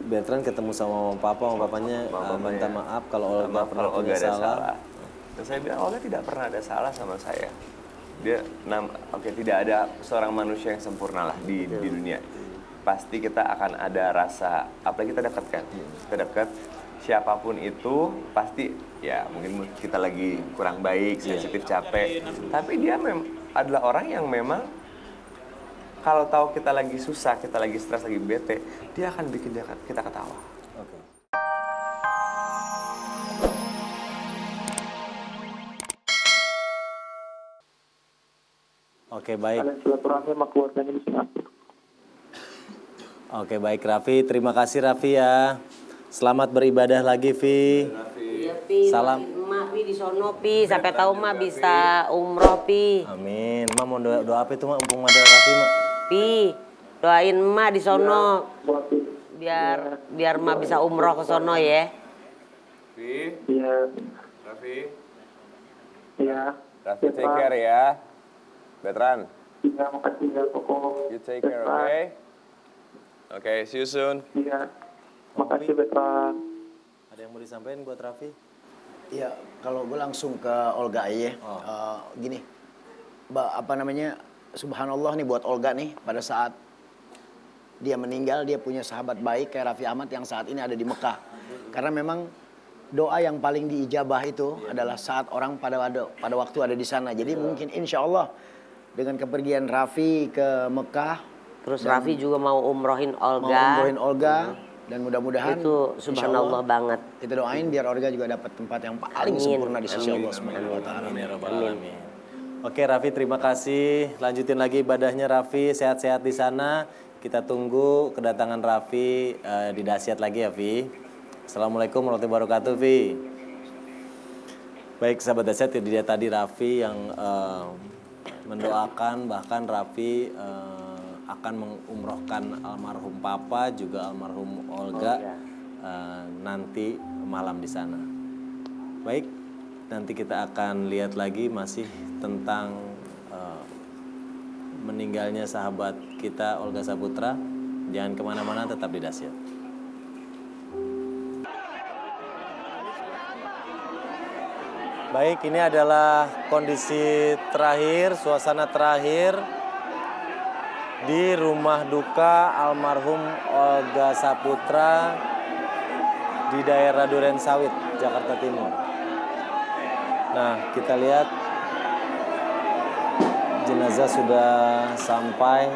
Bertrand ketemu sama papanya minta maaf kalau Olga pernah punya salah. Dan saya bilang Olga tidak pernah ada salah sama saya. Tidak ada seorang manusia yang sempurna lah di dunia. Pasti kita akan ada rasa, apalagi kita dekat kan, kita dekat. Siapapun itu pasti ya mungkin kita lagi kurang baik, sensitif, capek. Tapi dia adalah orang yang memang kalau tahu kita lagi susah, kita lagi stres, lagi bete, dia akan bikin kita ketawa. Oke. Oke, baik. Kalian silaturahmi sama keluarganya di Singapura. Oke, baik Raffi. Terima kasih Raffi ya. Selamat beribadah lagi, Vi. Iya, Pi. Salam. Mak, Pi di sono, Pi. Sampai tahu Mak bisa umroh, Pi. Amin. Mak mau doa apa itu, Mak? Mumpung ada Raffi, Mak. Pi, doain Mak di sono. Biar Mak bisa umroh ke sono ya. Raffi, Iya. Raffi, Iya. Raffi take care ya. Bertrand, Iya, makasih ya pokok. you take care, okay? Okay, see you soon. Iya. Makasih Betra. Ada yang mau disampaikan buat Raffi? Iya, kalau gue langsung ke Olga aja ya. Gini, subhanallah nih buat Olga nih, pada saat dia meninggal, dia punya sahabat baik kayak Raffi Ahmad yang saat ini ada di Mekah. Karena memang doa yang paling diijabah itu adalah saat orang pada waktu ada di sana. Jadi mungkin insya Allah dengan kepergian Raffi ke Mekah, Terus Raffi juga mau umrohin Olga. dan mudah-mudahan Itu subhanallah banget. kita doain biar Olga juga dapat tempat yang paling Amin. sempurna di sisi Allah Subhanahu wa taala. Amin. Oke, Raffi, terima kasih. Lanjutin lagi ibadahnya Raffi, sehat-sehat di sana. Kita tunggu kedatangan Raffi di Dasyat lagi ya, Vi. Assalamualaikum warahmatullahi wabarakatuh, Vi. Baik, sahabat Dasyat, dia tadi Raffi yang mendoakan, bahkan Raffi akan mengumrohkan almarhum Papa juga almarhum Olga nanti malam di sana. Baik, nanti kita akan lihat lagi masih tentang meninggalnya sahabat kita Olga Saputra. Jangan kemana-mana, tetap di Dasyat. Baik, ini adalah kondisi terakhir, suasana terakhir di rumah duka almarhum Olga Saputra di daerah Duren Sawit, Jakarta Timur. Nah, kita lihat jenazah sudah sampai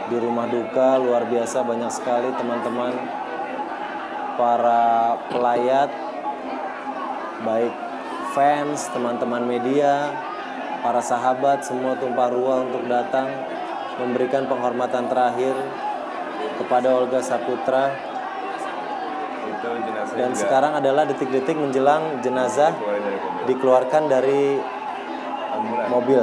di rumah duka. Luar biasa, banyak sekali teman-teman para pelayat, baik fans, teman-teman media, para sahabat, semua tumpah ruah untuk datang memberikan penghormatan terakhir kepada Olga Saputra. Dan sekarang adalah detik-detik menjelang jenazah dikeluarkan dari mobil.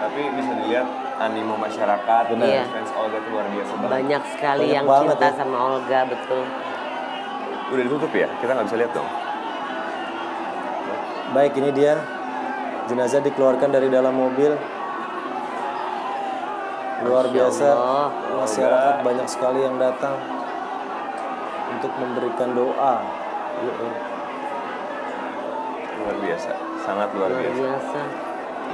Tapi bisa dilihat animo masyarakat, fans Olga itu luar biasa banget. Banyak sekali yang cinta sama Olga, betul. Udah ditutup ya? Kita nggak bisa lihat dong. Baik, ini dia jenazah dikeluarkan dari dalam mobil. Luar biasa, masyarakat banyak sekali yang datang untuk memberikan doa. Luar biasa, sangat luar biasa.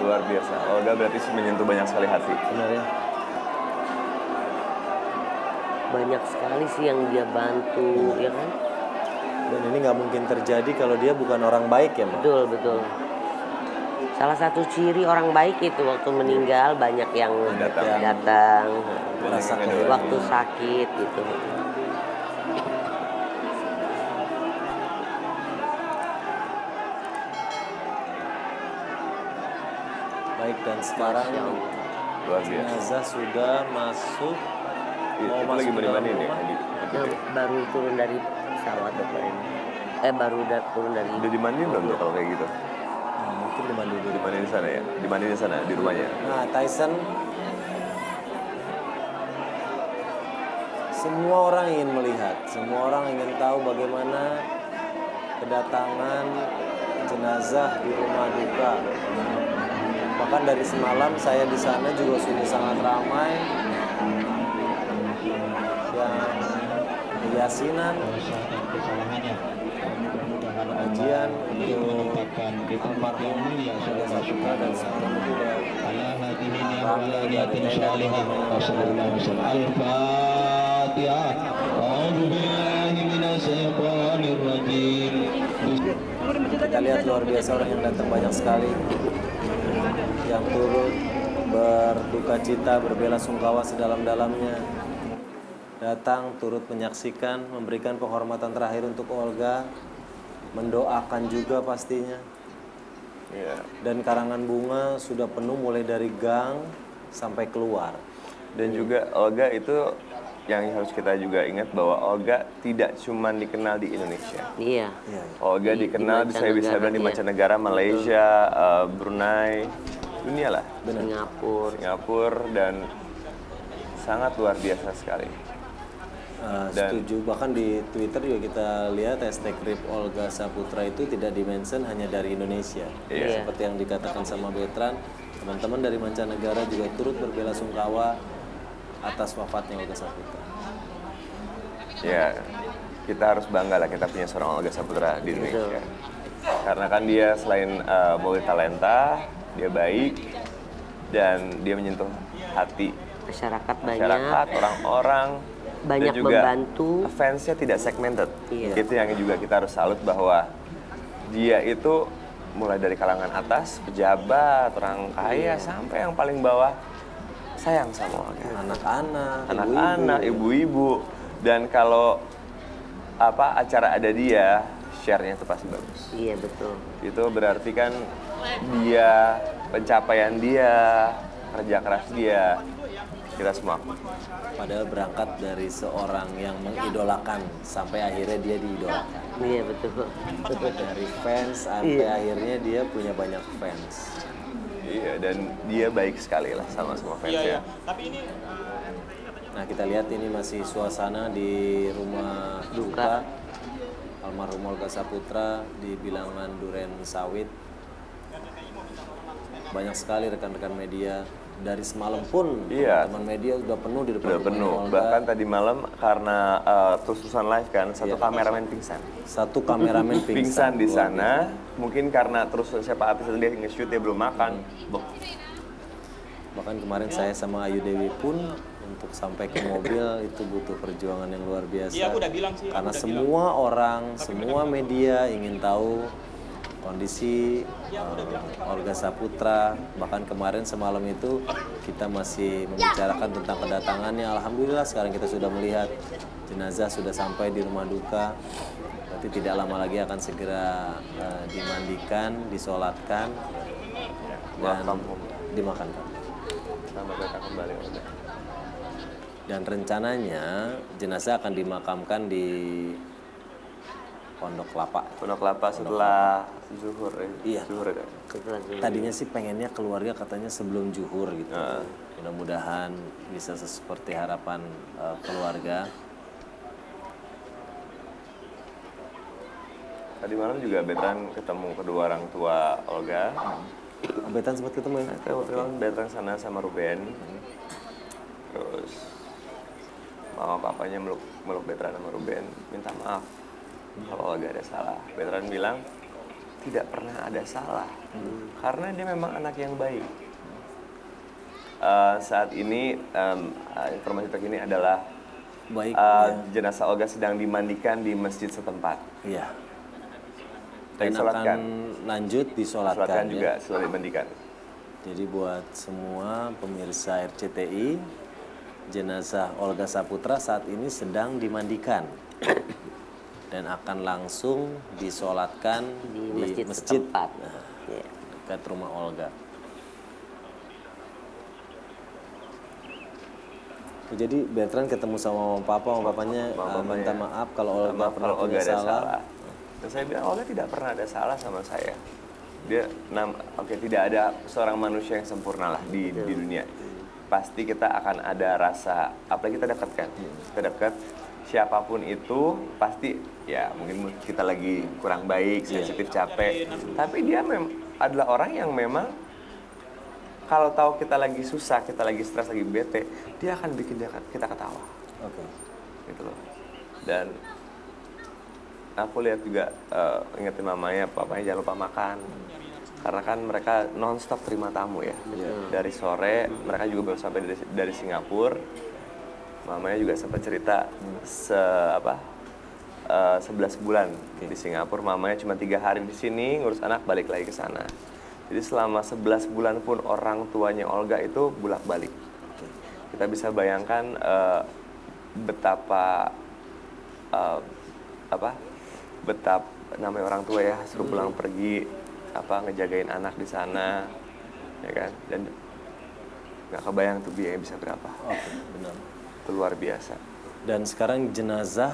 Luar biasa. Olga berarti menyentuh banyak sekali hati. Benar ya? Banyak sekali sih yang dia bantu, ya kan? Dan ini nggak mungkin terjadi kalau dia bukan orang baik ya, Mbak? Betul, betul. Salah satu ciri orang baik itu waktu meninggal banyak yang datang waktu sakit gitu. Baik, dan sekarang jenazah sudah masuk. Mau masuk ke dalam rumah. Baru turun dari pesawat ini. Baru turun dari. Udah dimandiin belum tuh kalau kayak gitu? Mungkin dimandiin di sana ya, dimandiin di sana di rumahnya. Nah, Tyson, semua orang ingin melihat, semua orang ingin tahu bagaimana kedatangan jenazah di rumah duka. Bahkan dari semalam saya di sana juga sudah sangat ramai. Dan yasinan, pengajian untuk almarhum Olga Saputra, dan semalam juga rame dari tenda. Al-Fatihah. A'udzu billahi minasyaitonir rajim. Kita lihat luar biasa orang yang datang banyak sekali, yang turut berduka cita, berbelasungkawa sedalam-dalamnya, datang turut menyaksikan, memberikan penghormatan terakhir untuk Olga, mendoakan juga pastinya. Iya. Dan karangan bunga sudah penuh mulai dari gang sampai keluar. Dan juga Olga itu yang harus kita juga ingat bahwa Olga tidak cuma dikenal di Indonesia. Iya. Olga dikenal bisa bilang di mancanegara, Malaysia, Brunei, dunia lah, Singapura, dan sangat luar biasa sekali. Setuju, bahkan di Twitter juga kita lihat hashtag RIP Olga Saputra itu tidak dimention hanya dari Indonesia. Iya. Seperti yang dikatakan sama Betran, teman-teman dari mancanegara juga turut berbelasungkawa atas wafatnya Olga Saputra. Ya, kita harus bangga lah kita punya seorang Olga Saputra di Indonesia. Karena kan dia selain multi talenta, dia baik, dan dia menyentuh hati Masyarakat orang-orang, banyak dan juga membantu. fansnya tidak segmented. Iya. Itu yang juga kita harus salut bahwa dia itu mulai dari kalangan atas, pejabat, orang kaya, sampai yang paling bawah sayang sama Olga. Anak-anak, Ibu-ibu, dan kalau acara ada dia, share-nya itu pasti bagus. Iya betul. Itu berarti kan dia, pencapaian dia, kerja keras dia, kita semua. Padahal berangkat dari seorang yang mengidolakan sampai akhirnya dia diidolakan. Iya betul. Dari fans sampai akhirnya dia punya banyak fans. Iya, dan dia baik sekali lah sama semua fansnya. Nah, kita lihat ini masih suasana di rumah duka almarhum Olga Saputra di Bilangan Duren Sawit. Banyak sekali rekan-rekan media. Dari semalam pun teman-teman media sudah penuh di depan Udah penuh. Olga. Bahkan tadi malam karena terus-terusan live kan, satu kameramen pingsan. Satu kameramen Pingsan di sana. Mungkin karena terus siapa artis dia nge-shoot, dia belum makan. Bahkan kemarin saya sama Ayu Dewi pun untuk sampai ke mobil itu butuh perjuangan yang luar biasa. Iya, aku udah bilang sih. Karena semua orang, semua media ingin tahu kondisi Olga Saputra. Bahkan kemarin semalam itu kita masih membicarakan tentang kedatangannya. Alhamdulillah sekarang kita sudah melihat jenazah sudah sampai di rumah duka. Berarti tidak lama lagi akan segera dimandikan, disolatkan, dan dimakamkan. Selamat datang kembali Olga. Dan rencananya jenazah akan dimakamkan di Pondok Kelapa. Pondok Kelapa setelah zuhur. Iya. Zuhur kan? Tadinya sih pengennya keluarga katanya sebelum zuhur gitu. Mudah-mudahan bisa seperti harapan keluarga. Tadi malam juga Betran ketemu kedua orang tua Olga. Betran sempat ketemu ya? Betran sana sama Ruben. Terus mama papanya meluk Betran sama Ruben, minta maaf kalau Olga ada salah. Betran bilang tidak pernah ada salah, karena dia memang anak yang baik. Saat ini informasi terkini adalah jenazah Olga sedang dimandikan di masjid setempat. Iya. Dan akan lanjut disolatkan juga setelah dimandikan. Jadi buat semua pemirsa RCTI, jenazah Olga Saputra saat ini sedang dimandikan dan akan langsung disolatkan di masjid dekat rumah Olga. Jadi Betran ketemu sama mama papanya minta maaf kalau Olga pernah punya salah. Dan saya bilang Olga tidak pernah ada salah sama saya. Dia tidak ada seorang manusia yang sempurna lah di dunia. Pasti kita akan ada rasa, apalagi kita dekat kan, kita dekat, siapapun itu pasti ya mungkin kita lagi kurang baik, sensitif, capek, tapi dia adalah orang yang memang kalau tahu kita lagi susah, kita lagi stres, lagi bete, dia akan bikin kita ketawa. Oke. Gitu loh. Dan aku lihat juga ingetin mamanya, papanya jangan lupa makan. Karena kan mereka nonstop terima tamu ya. Dari sore mereka juga baru sampai dari Singapura. Mamanya juga sempat cerita 11 bulan di Singapura. Mamanya cuma 3 hari di sini ngurus anak, balik lagi ke sana. Jadi selama 11 bulan pun orang tuanya Olga itu bolak-balik. Kita bisa bayangkan betapa betapa namanya orang tua ya, suruh pulang pergi ngejagain anak di sana, ya kan, dan nggak kebayang tuh biaya bisa berapa. Benar. Itu luar biasa. Dan sekarang jenazah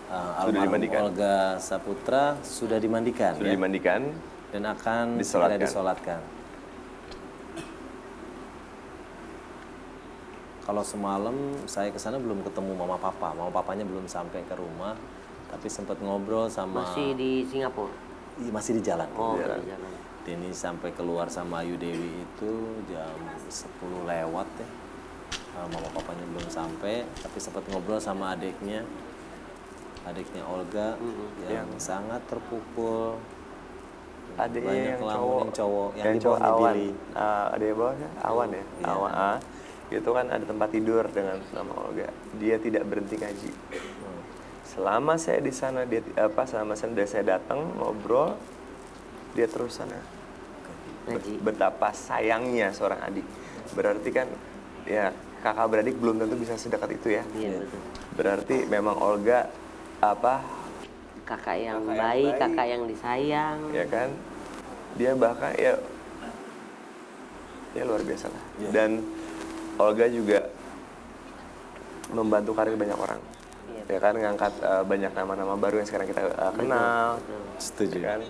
almarhum dimandikan. Olga Saputra sudah dimandikan, Sudah dimandikan. dan akan segera disolatkan. Kalau semalam saya ke sana belum ketemu mama papanya belum sampai ke rumah, tapi sempat ngobrol sama Masih di Singapura. masih di jalan. Oh, di jalan. Denny sampai keluar sama Ayu Dewi itu jam 10 lewat ya. Mama papanya belum sampai, tapi sempat ngobrol sama adiknya Olga yang sangat terpukul. Adiknya Banyak yang cowok, yang di cowok bawahnya Awan. Billy. Ada yang bawahnya Awan ya, Iya. Awan. Itu kan ada tempat tidur dengan nama Olga. Dia tidak berhenti ngaji. Selama saya di sana selama saya datang ngobrol, dia terus sana. Ngaji. Betapa sayangnya seorang adik. Berarti kan ya kakak beradik belum tentu bisa sedekat itu ya. Iya, betul. Berarti memang Olga Kakak yang Kakak yang baik, baik. kakak yang disayang. ya kan, dia bahkan ya luar biasa lah. Dan Olga juga membantu karir banyak orang, ya kan, ngangkat banyak nama-nama baru yang sekarang kita kenal. Setuju. Ya kan?